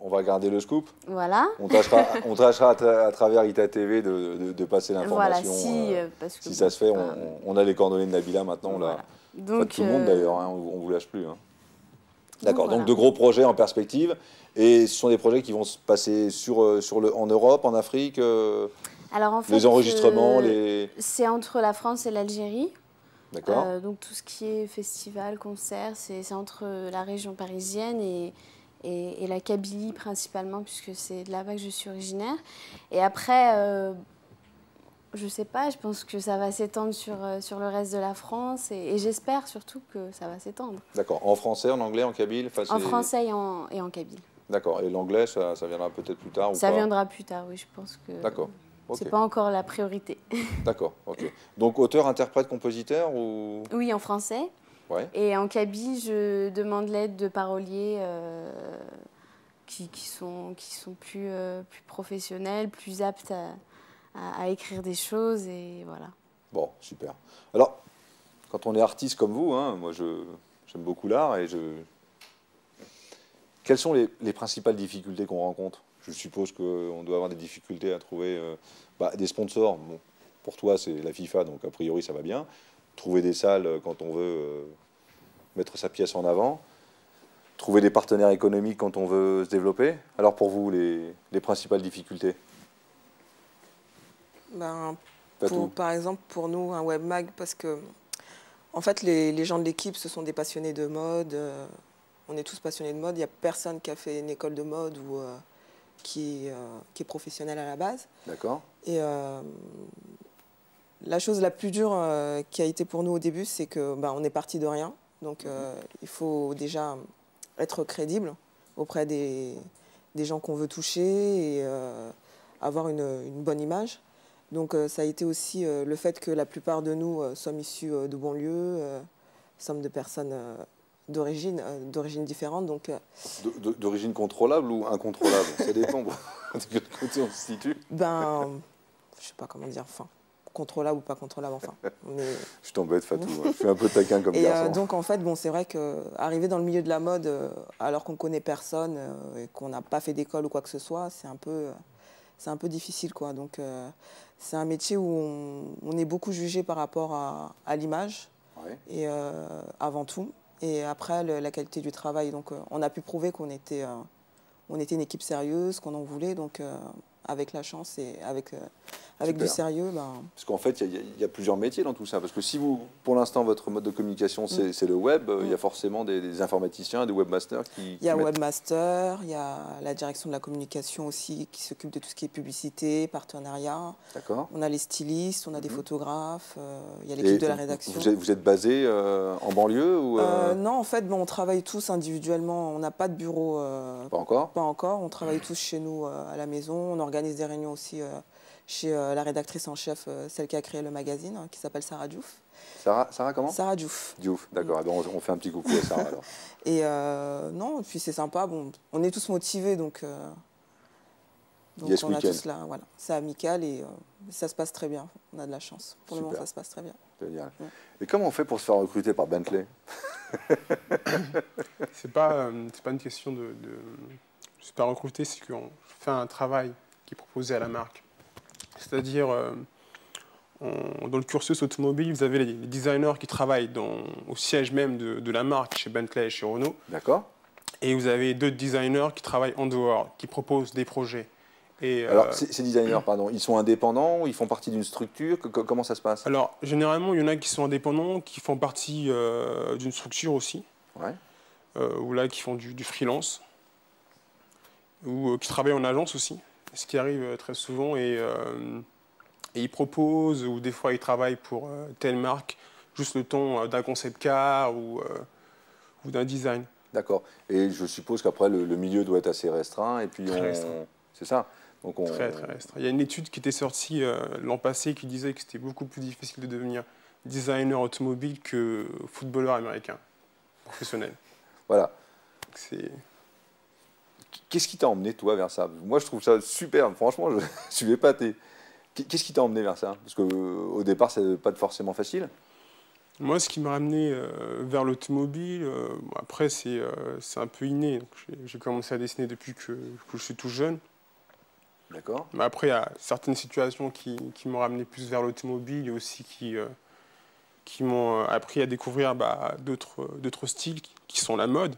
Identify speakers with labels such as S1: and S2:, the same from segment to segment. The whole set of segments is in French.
S1: on va garder le scoop.
S2: Voilà.
S1: On tâchera à travers ITA TV de passer
S2: Voilà,
S1: l'information.
S2: parce que
S1: si
S2: bon,
S1: ça se fait,
S2: pas-
S1: on a les coordonnées de Nabila maintenant.
S2: voilà.
S1: Là.
S2: Donc,
S1: Tout le monde d'ailleurs, hein, on ne vous lâche plus. Hein.
S2: donc
S1: D'accord,
S2: voilà.
S1: donc de gros projets en perspective. Et ce sont des projets qui vont se passer en Europe, en Afrique.
S2: Alors en fait,
S1: les enregistrements,
S2: c'est entre la France et l'Algérie.
S1: D'accord.
S2: Donc tout ce qui est festival, concert, c'est entre la région parisienne et la Kabylie principalement, puisque c'est de là-bas que je suis originaire. Et après, je ne sais pas, je pense que ça va s'étendre sur le reste de la France et j'espère surtout que ça va s'étendre.
S1: D'accord, en français, en anglais, en kabyle
S2: En français et en kabyle.
S1: D'accord, et l'anglais, ça viendra peut-être plus tard ou
S2: Ça
S1: pas?
S2: viendra plus tard, oui, je pense que
S1: D'accord. Okay.
S2: c'est pas encore la priorité.
S1: D'accord, ok. Donc auteur, interprète, compositeur ou...
S2: Oui, en français.
S1: Ouais.
S2: Et en kabyle, je demande l'aide de paroliers qui sont plus professionnels, plus aptes à écrire des choses et voilà.
S1: Bon, super. Alors, quand on est artiste comme vous, hein, moi j'aime beaucoup l'art et quelles sont les principales difficultés qu'on rencontre? Je suppose qu'on doit avoir des difficultés à trouver des sponsors. Bon, pour toi, c'est la FIFA, donc a priori, ça va bien. Trouver des salles quand on veut mettre sa pièce en avant. Trouver des partenaires économiques quand on veut se développer. Alors pour vous, les principales difficultés?
S3: Par exemple, pour nous, un webmag, parce que en fait, les gens de l'équipe, ce sont des passionnés de mode. On est tous passionnés de mode. Il n'y a personne qui a fait une école de mode ou qui est professionnel à la base.
S1: D'accord.
S3: Et la chose la plus dure qui a été pour nous au début, c'est que on est parti de rien. Donc il faut déjà être crédible auprès des gens qu'on veut toucher et avoir une bonne image. Donc ça a été aussi le fait que la plupart de nous sommes issus de banlieues, sommes de personnes d'origine différente. Donc
S1: d'origine contrôlable ou incontrôlable? Ça dépend de quel côté on se situe.
S3: Je sais pas comment dire, enfin, contrôlable ou pas contrôlable, enfin. Mais...
S1: Je t'embête, Fatou, je suis un peu taquin comme garçon.
S3: Donc en fait, c'est vrai qu'arriver dans le milieu de la mode alors qu'on connaît personne et qu'on n'a pas fait d'école ou quoi que ce soit, c'est un peu difficile, quoi. Donc c'est un métier où on est beaucoup jugé par rapport à l'image,
S1: ouais.
S3: Et avant tout. Et après, la qualité du travail. Donc on a pu prouver qu'on était une équipe sérieuse, qu'on en voulait. Donc avec la chance et avec du sérieux.
S1: Parce qu'en fait, il y a plusieurs métiers dans tout ça. Parce que si vous, pour l'instant, votre mode de communication, c'est le web, il y a forcément des informaticiens, des webmasters qui...
S3: Il y a webmaster, il y a la direction de la communication aussi qui s'occupe de tout ce qui est publicité, partenariat.
S1: D'accord.
S3: On a les stylistes, on a des photographes, il y a l'équipe de la rédaction.
S1: Vous êtes basé en banlieue ou
S3: Non, en fait, on travaille tous individuellement. On n'a pas de bureau.
S1: Pas encore?
S3: Pas encore. On travaille tous chez nous à la maison. On organise des réunions aussi chez la rédactrice en chef, celle qui a créé le magazine, qui s'appelle Sarah Diouf.
S1: Sarah comment?
S3: Sarah Diouf.
S1: Diouf, d'accord. On fait un petit coucou à Sarah alors.
S3: Et non, puis c'est sympa. Bon, on est tous motivés, donc
S1: yes,
S3: on a tous là. Voilà. C'est amical et ça se passe très bien. On a de la chance. Pour le moment, ça se passe très bien.
S1: Génial. Ouais. Et comment on fait pour se faire recruter par Bentley?
S4: C'est pas une question de se faire recruter, c'est qu'on fait un travail qui est proposé à la marque. C'est-à-dire, dans le cursus automobile, vous avez les designers qui travaillent au siège même de la marque, chez Bentley et chez Renault.
S1: D'accord.
S4: Et vous avez d'autres designers qui travaillent en dehors, qui proposent des projets. Et,
S1: alors, ces designers, pardon, ils sont indépendants ou ils font partie d'une structure? Comment ça se passe?
S4: Alors, généralement, il y en a qui sont indépendants, qui font partie d'une structure aussi,
S1: ouais.
S4: Ou là, qui font du freelance, ou qui travaillent en agence aussi, ce qui arrive très souvent. Et ils proposent, ou des fois, ils travaillent pour telle marque, juste le temps d'un concept car ou d'un design.
S1: D'accord. Et je suppose qu'après, le milieu doit être assez restreint. Et puis c'est ça. Donc
S4: très restreint. Il y a une étude qui était sortie l'an passé qui disait que c'était beaucoup plus difficile de devenir designer automobile que footballeur américain professionnel.
S1: Voilà.
S4: C'est...
S1: Qu'est-ce qui t'a emmené, toi, vers ça? Moi, je trouve ça super. Franchement, je suis épaté. Qu'est-ce qui t'a emmené vers ça? Parce qu'au départ, c'est pas forcément facile.
S4: Moi, ce qui m'a ramené vers l'automobile, après, c'est un peu inné. J'ai commencé à dessiner depuis que je suis tout jeune.
S1: D'accord.
S4: Mais après, il y a certaines situations qui m'ont ramené plus vers l'automobile et aussi qui m'ont appris à découvrir d'autres styles qui sont la mode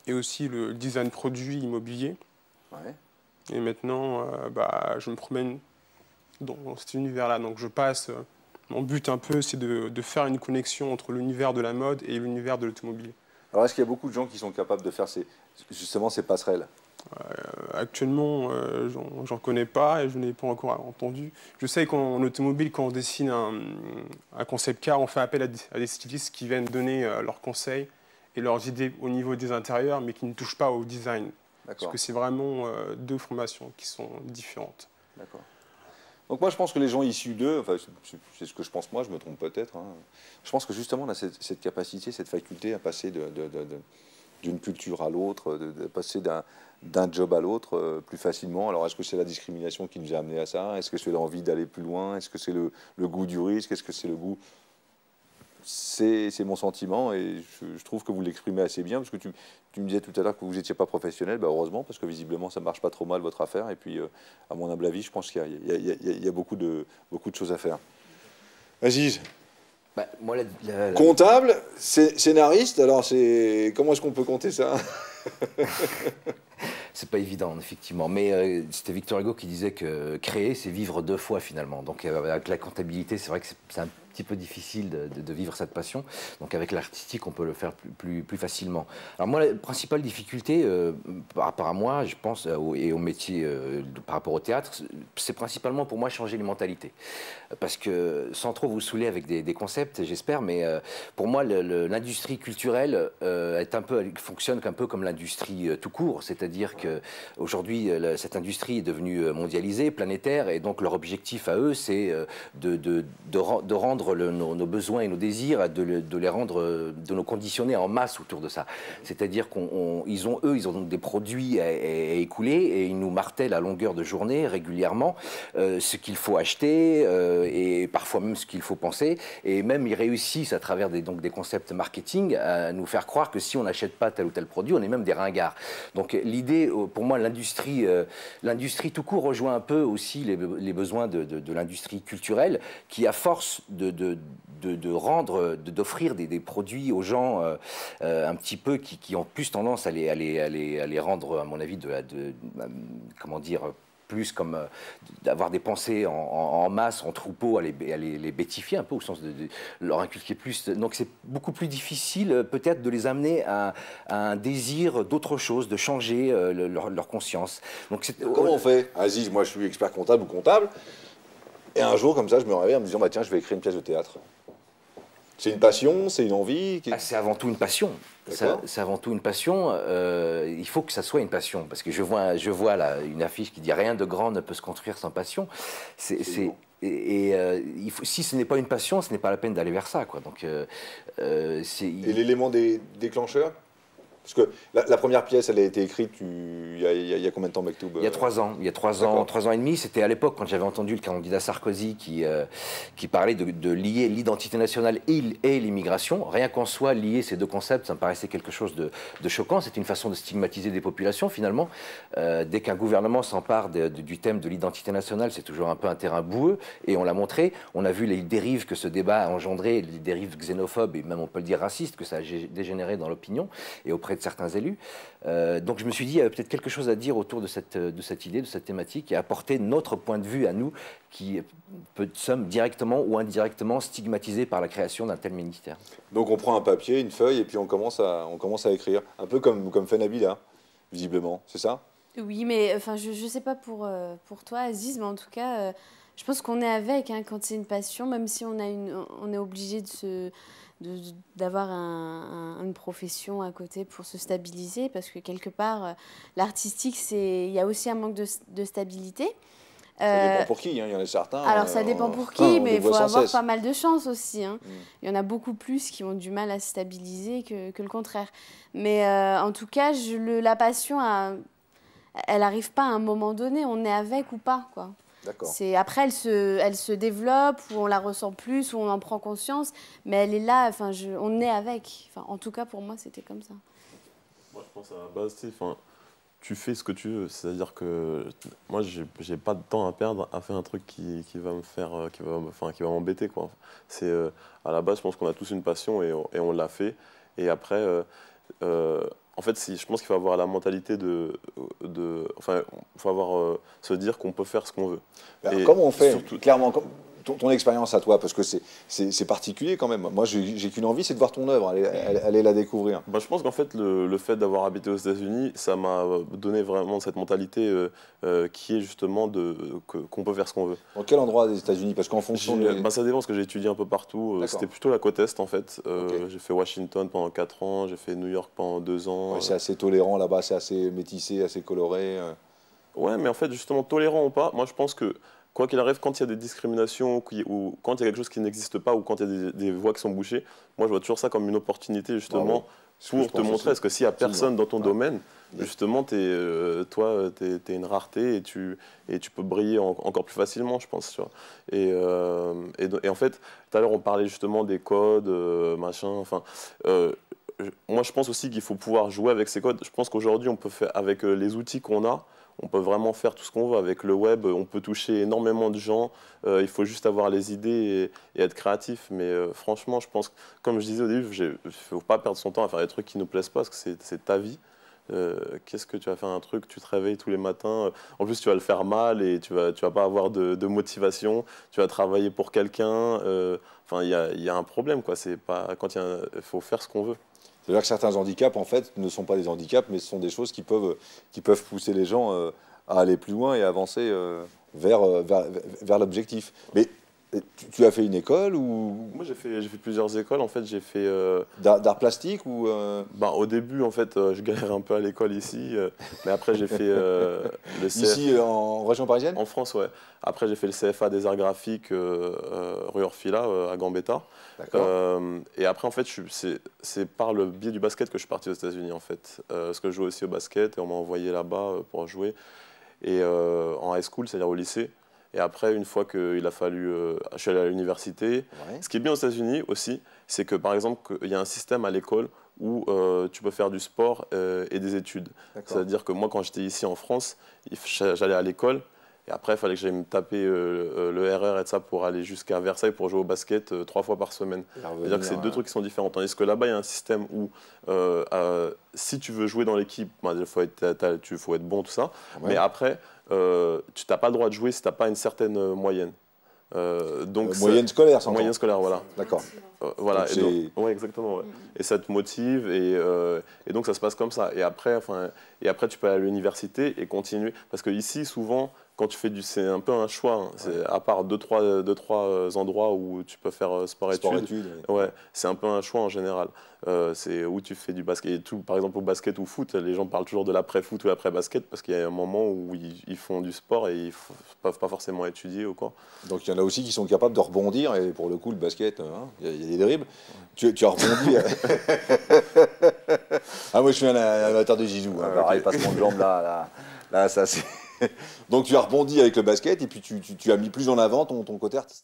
S4: et aussi le design produit immobilier.
S1: Ouais.
S4: Et maintenant, je me promène dans cet univers-là. Donc je passe, mon but un peu, c'est de faire une connexion entre l'univers de la mode et l'univers de l'automobile.
S1: Alors, est-ce qu'il y a beaucoup de gens qui sont capables de faire justement ces passerelles?
S4: Actuellement, j'en connais pas et je n'ai pas encore entendu. Je sais qu'en automobile, quand on dessine un concept car, on fait appel à des stylistes qui viennent donner leurs conseils et leurs idées au niveau des intérieurs, mais qui ne touchent pas au design. Parce que c'est vraiment deux formations qui sont différentes.
S1: D'accord. Donc moi, je pense que les gens issus d'eux, enfin, c'est ce que je pense moi, je me trompe peut-être, hein, je pense que justement, on a cette capacité, cette faculté à passer d'une culture à l'autre, de passer d'un job à l'autre plus facilement. Alors, est-ce que c'est la discrimination qui nous a amené à ça? Est-ce que c'est l'envie d'aller plus loin? Est-ce que c'est le goût du risque? Est-ce que c'est le goût... C'est mon sentiment et je trouve que vous l'exprimez assez bien, parce que tu me disais tout à l'heure que vous n'étiez pas professionnel, heureusement, parce que visiblement ça ne marche pas trop mal votre affaire, et puis à mon humble avis, je pense qu'il y a beaucoup de choses à faire. Aziz,
S5: moi,
S1: comptable, scénariste, alors comment est-ce qu'on peut compter ça?
S5: C'est pas évident, effectivement. Mais c'était Victor Hugo qui disait que créer, c'est vivre deux fois, finalement. Donc avec la comptabilité, c'est vrai que c'est un petit peu difficile de vivre cette passion. Donc avec l'artistique, on peut le faire plus facilement. Alors moi, la principale difficulté, par rapport à moi, je pense, et au métier par rapport au théâtre, c'est principalement pour moi changer les mentalités. Parce que, sans trop vous saouler avec des concepts, j'espère, mais pour moi, l'industrie culturelle fonctionne un peu comme l'industrie tout court. C'est-à-dire qu'aujourd'hui, cette industrie est devenue mondialisée, planétaire, et donc leur objectif à eux, c'est de rendre nos besoins et nos désirs, de nos conditionner en masse autour de ça. C'est-à-dire qu'ils ont donc des produits à écouler et ils nous martèlent à longueur de journée, régulièrement, ce qu'il faut acheter et parfois même ce qu'il faut penser. Et même ils réussissent à travers des concepts marketing à nous faire croire que si on n'achète pas tel ou tel produit, on est même des ringards. Donc l'idée, pour moi, l'industrie tout court rejoint un peu aussi les besoins de l'industrie culturelle qui, à force d'offrir des produits aux gens un petit peu qui ont plus tendance à les rendre, à mon avis, comment dire, plus comme d'avoir des pensées en masse, en troupeau, à les bêtifier un peu, au sens de leur inculquer plus. Donc c'est beaucoup plus difficile peut-être de les amener à un désir d'autre chose, de changer leur conscience. Donc
S1: comment on fait? Aziz, moi je suis expert comptable ou comptable, et un jour comme ça je me réveille en me disant tiens, je vais écrire une pièce de théâtre. C'est une passion, c'est une envie?
S5: C'est avant tout une passion. C'est avant tout une passion. Il faut que ça soit une passion. Parce que je vois là une affiche qui dit « Rien de grand ne peut se construire sans passion ». Si ce n'est pas une passion, ce n'est pas la peine d'aller vers ça, quoi. Donc,
S1: et l'élément déclencheur? Parce que la première pièce, elle a été écrite il y a combien de temps, Mektoub?
S5: Il y a 3 ans. Il y a 3 ans et demi. C'était à l'époque quand j'avais entendu le candidat Sarkozy qui parlait de lier l'identité nationale et l'immigration. Rien qu'en soi, lier ces deux concepts, ça me paraissait quelque chose de choquant. C'est une façon de stigmatiser des populations, finalement. Dès qu'un gouvernement s'empare du thème de l'identité nationale, c'est toujours un peu un terrain boueux. Et on l'a montré. On a vu les dérives que ce débat a engendré, les dérives xénophobes et même, on peut le dire, racistes, que ça a dégénéré dans l'opinion et auprès de certains élus. Donc je me suis dit, il y avait peut-être quelque chose à dire autour de cette idée, de cette thématique, et apporter notre point de vue à nous, qui sommes directement ou indirectement stigmatisés par la création d'un tel ministère.
S1: Donc on prend un papier, une feuille, et puis on commence à écrire. Un peu comme fait Nabila, visiblement, c'est ça?
S2: Oui, mais enfin, je ne sais pas pour toi, Aziz, mais en tout cas, je pense qu'on est avec, hein, quand c'est une passion, même si on est obligé d'avoir une profession à côté pour se stabiliser, parce que quelque part, l'artistique, il y a aussi un manque de stabilité.
S1: Ça dépend pour qui, hein. Il y en a certains.
S2: Alors ça dépend pour qui, mais il faut avoir pas mal de chance aussi, hein. Il y en a beaucoup plus qui ont du mal à se stabiliser que le contraire. Mais en tout cas, la passion, elle n'arrive pas à un moment donné, on est avec ou pas, quoi.
S1: D'accord.
S2: Après, elle se développe, ou on la ressent plus, ou on en prend conscience, mais elle est là, enfin, on est avec. Enfin, en tout cas, pour moi, c'était comme ça.
S6: Moi, je pense à la base, tu fais ce que tu veux. C'est-à-dire que moi, j'ai pas de temps à perdre à faire un truc qui va me faire, qui va m'embêter, quoi. C'est à la base, je pense qu'on a tous une passion et on l'a fait. Et après, en fait, je pense qu'il faut avoir la mentalité enfin, il faut avoir se dire qu'on peut faire ce qu'on veut.
S1: Et comment on fait, clairement, ton expérience à toi, parce que c'est particulier quand même. Moi, j'ai qu'une envie, c'est de voir ton œuvre, aller la découvrir.
S6: Bah, je pense qu'en fait, le fait d'avoir habité aux États-Unis, ça m'a donné vraiment cette mentalité qui est justement qu'on peut faire ce qu'on veut.
S1: Dans quel endroit des États-Unis? Parce qu'en fonction
S6: bah, ça dépend, parce que j'ai étudié un peu partout. C'était plutôt la côte Est, en fait.
S1: Okay.
S6: J'ai fait Washington pendant 4 ans, j'ai fait New York pendant 2 ans.
S1: Ouais, c'est assez tolérant là-bas, c'est assez métissé, assez coloré.
S6: Ouais, mais en fait, justement, tolérant ou pas, moi je pense que quoi qu'il arrive, quand il y a des discriminations ou quand il y a quelque chose qui n'existe pas ou quand il y a des voies qui sont bouchées, moi je vois toujours ça comme une opportunité justement pour te montrer. Parce que s'il n'y a personne dans ton domaine, justement, toi, tu es une rareté et tu peux briller encore plus facilement, je pense. Tu vois. Et en fait, tout à l'heure, on parlait justement des codes, machin, enfin. Moi, je pense aussi qu'il faut pouvoir jouer avec ces codes. Je pense qu'aujourd'hui, on peut faire avec les outils qu'on a. On peut vraiment faire tout ce qu'on veut avec le web. On peut toucher énormément de gens. Il faut juste avoir les idées et être créatif. Mais franchement, je pense, comme je disais au début, il ne faut pas perdre son temps à faire des trucs qui ne nous plaisent pas parce que c'est ta vie. Qu'est-ce que tu vas faire un truc, tu te réveilles tous les matins. En plus, tu vas le faire mal et tu vas pas avoir de motivation. Tu vas travailler pour quelqu'un. Enfin, il y a un problème, quoi. C'est pas il faut faire ce qu'on veut.
S1: C'est-à-dire que certains handicaps, en fait, ne sont pas des handicaps, mais ce sont des choses qui peuvent pousser les gens à aller plus loin et avancer vers l'objectif. Mais tu as fait une école ou...
S6: Moi, j'ai fait plusieurs écoles. En fait, j'ai fait...
S1: D'art plastique ou...
S6: Ben, au début, en fait, je galérais un peu à l'école ici. Mais après, j'ai fait le CFA...
S1: Ici, en région parisienne?
S6: En France, ouais. Après, j'ai fait le CFA des arts graphiques rue Orfila, à Gambetta.
S1: D'accord.
S6: Et après, en fait, c'est par le biais du basket que je suis parti aux États-Unis, en fait. Parce que je jouais aussi au basket et on m'a envoyé là-bas pour jouer. Et en high school, c'est-à-dire au lycée. Et après, une fois qu'il a fallu... je suis allé à l'université.
S1: Ouais.
S6: Ce qui est bien aux États-Unis aussi, c'est que, par exemple, il y a un système à l'école où tu peux faire du sport et des études. C'est-à-dire que moi, quand j'étais ici en France, j'allais à l'école. Et après, il fallait que j'aille me taper le RR et de ça pour aller jusqu'à Versailles pour jouer au basket 3 fois par semaine. C'est-à-dire que c'est deux trucs qui sont différents. Tandis que là-bas, il y a un système où si tu veux jouer dans l'équipe, il faut être bon, tout ça. Ouais. Mais après, tu n'as pas le droit de jouer si tu n'as pas une certaine moyenne.
S1: Donc moyenne scolaire, sans
S6: moyenne scolaire, voilà.
S1: D'accord.
S6: Voilà. Ouais, exactement. Ouais. Et ça te motive et donc ça se passe comme ça. Et après, tu peux aller à l'université et continuer. Parce que ici, souvent, quand tu fais c'est un peu un choix. Hein. À part deux, trois endroits où tu peux faire sport-études. Ouais, c'est un peu un choix en général. C'est où tu fais du basket. Et tout, par exemple, au basket ou foot, les gens parlent toujours de l'après-foot ou l'après-basket parce qu'il y a un moment où ils font du sport et ils ne peuvent pas forcément étudier ou quoi.
S1: Donc il y en a aussi qui sont capables de rebondir. Et pour le coup, le basket, il y a des dribbles. Tu as rebondi. Ah, moi, je suis un amateur de Zizou. Hein, pareil, passement de jambes là ça c'est... Donc tu as rebondi avec le basket et puis tu as mis plus en avant ton côté artistique.